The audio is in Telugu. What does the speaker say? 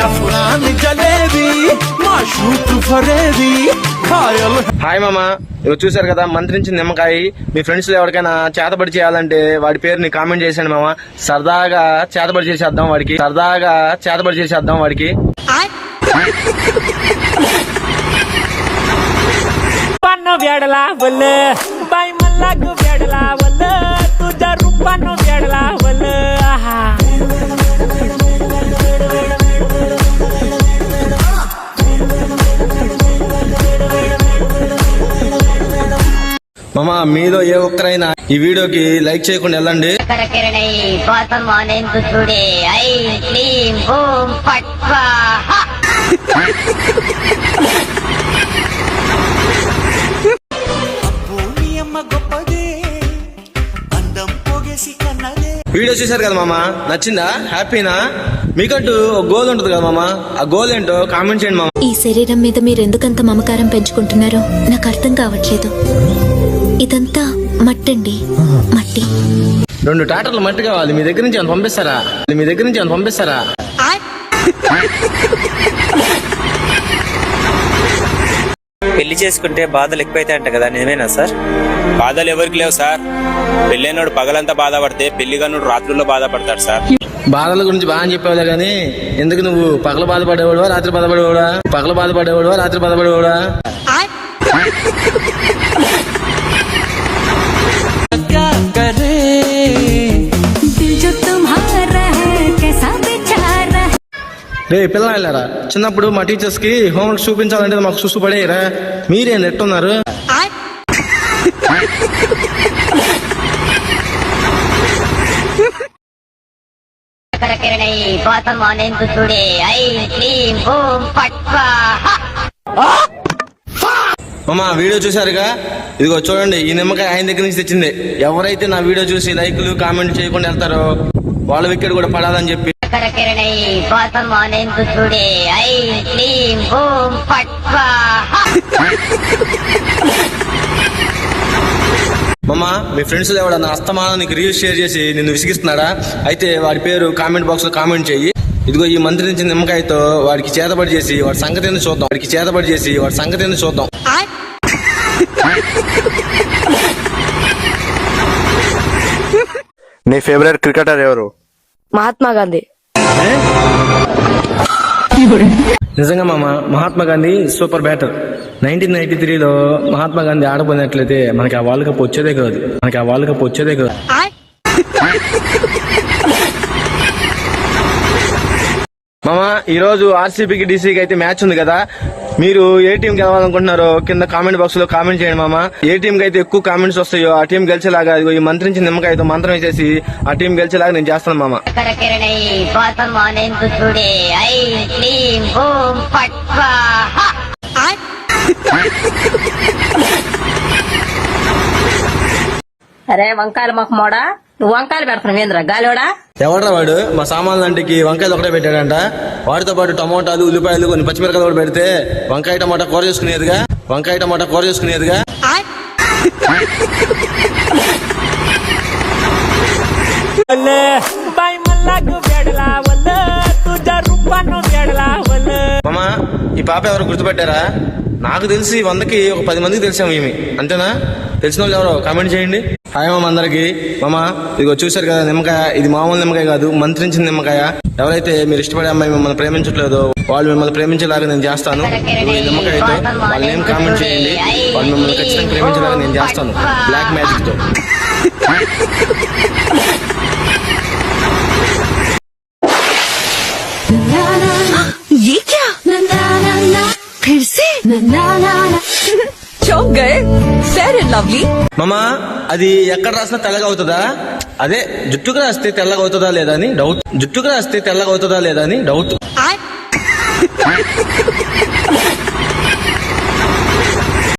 అఫ్గాన్ జలేబీ మాషూక్ ఫరేబీ హాయ్ మామ, ఇవి చూసారు కదా మంత్రించి నిమ్మకాయ. మీ ఫ్రెండ్స్ లో ఎవరికైనా చేతబడి చేయాలంటే వాడి పేరుని కామెంట్ చేశాను మామ. సరదాగా చేతబడి చేసేద్దాం వాడికి. रूपानो वेडला बोल बाई मल्लागु वेडला बोल तुझा रूपानो वेडला बोल మామ, మీలో ఏ ఒక్కరైనా ఈ వీడియోకి లైక్ చేయకుండా వెళ్ళండి. వీడియో చూసారు కదా మామ, నచ్చిందా? హ్యాపీనా? మీకంటూ ఒక గోల్ ఉంటుంది కదా మామ, ఆ గోల్ ఏంటో కామెంట్ చేయండి మామ. ఈ శరీరం మీద మీరు ఎందుకంత మమకారం పెంచుకుంటున్నారో నాకు అర్థం కావట్లేదు. ఇదంతా మట్టండి, మట్టి. 2 టాటర్లు మట్టి కావాలి. మీ దగ్గర నుంచి పంపిస్తారా? పెళ్లి చేసుకుంటే బాధలు ఎక్కువైతాయంట కదా, నిజమేనా సార్? బాధలు ఎవరికి లేవు సార్. పెళ్ళైనోడు పగలంతా బాధపడితే పెళ్లిగానోడు రాత్రుల్లో బాధపడతాడు సార్. బాధల గురించి బాగా చెప్పావులే గానీ, ఎందుకు నువ్వు పగల బాధపడేవాడువా రాత్రి బాధపడేవాడా? రే పిల్లలారా, చిన్నప్పుడు మా టీచర్స్ కి హోంవర్క్ చూపించాలంటే మాకు సుసు పడేయరా. మీరే నెట్టున్నారు. మామ, వీడియో చూసారుగా? ఇదిగో చూడండి, ఈ నిమ్మకాయ ఆయన దగ్గర నుంచి తెచ్చింది. ఎవరైతే నా వీడియో చూసి లైక్లు కామెంట్ చేయకుండా వెళ్తారో వాళ్ళ వికెట్ కూడా పడాలని చెప్పి. మామ, మీ ఫ్రెండ్స్ ఎవడన్నా అస్తమానం నీకు రీల్స్ షేర్ చేసి నిన్ను విసిగిస్తున్నాడా? అయితే వాడి పేరు కామెంట్ బాక్స్ లో కామెంట్ చెయ్యి. ఇదిగో ఈ మంత్రి నుంచి నిమ్మకాయతో వాడికి చేతబడి చేసి వాడి సంగతి ఏందో చూద్దాం. నీ ఫేవరెట్ క్రికెటర్ ఎవరు? మహాత్మా గాంధీ. నిజంగా మామ, మహాత్మా గాంధీ సూపర్ బ్యాటర్. 1993లో మహాత్మా గాంధీ ఆడపోయినట్లయితే మనకి ఆ వరల్డ్ కప్ వచ్చేదే కాదు. మామ, ఈ రోజు ఆర్సీబీకి డీసీకి అయితే మ్యాచ్ ఉంది కదా. మీరు ఏ టీం గెలవాలనుకుంటున్నారో కింద కామెంట్ బాక్స్ లో కామెంట్ చేయండి మామ. ఏ టీం కి అయితే ఎక్కువ కామెంట్స్ వస్తాయో ఆ టీం గెలిచేలాగా ఈ మంత్రించి నిమ్మకాయతో మంత్రం వేసేసి ఆ టీం గెలిచేలాగా నేను చేస్తాను మామ. అరే వంకాయలు మాకు మోడా, నువ్వు వంకాయలు పెడతావు ఏంద్రా గాలివాడా? ఎవడ్రా వాడు? మా సామాన్లు అంటికి వంకాయలు ఒకటే పెట్టాడంట. వాటితో పాటు టమోటాలు, ఉల్లిపాయలు, కొన్ని పచ్చిమిరకాయలు కూడా పెడితే వంకాయ టమాటా కూర చేసుకునేదిగా. बाई मल्लागु वेडला बोल तुझा रूपानो वेडला बोल. మామ, ఈ పాప ఎవరు గుర్తుపెట్టారా? నాకు తెలిసి 100కి ఒక 10 మందికి తెలిసాము ఏమి. అంతేనా? తెలిసిన వాళ్ళు ఎవరో కామెంట్ చేయండి. హాయ్ మామ అందరికి. మామ, ఇదిగో చూసారు కదా నిమ్మకాయ. ఇది మామూలు నిమ్మకాయ కాదు, మంత్రించిన నిమ్మకాయ. ఎవరైతే మీరు ఇష్టపడే అమ్మాయి మిమ్మల్ని ప్రేమించట్లేదో వాళ్ళు మిమ్మల్ని ప్రేమించేలాగా నేను చేస్తాను. ఈ నిమ్మకాయతో వాళ్ళ నేమ్ కామెంట్ చేయండి. వాళ్ళు మిమ్మల్ని ఖచ్చితంగా ప్రేమించేలాగా నేను చేస్తాను బ్లాక్ మ్యాజిక్ తో. ये क्या? फिर से चौंक गए? Fair and lovely. మామా, అది ఎక్కడ రాసినా తెల్లగా అవుతుందా? అదే జుట్టుకు రాస్తే తెల్లగా అవుతుందా లేదా అని డౌట్.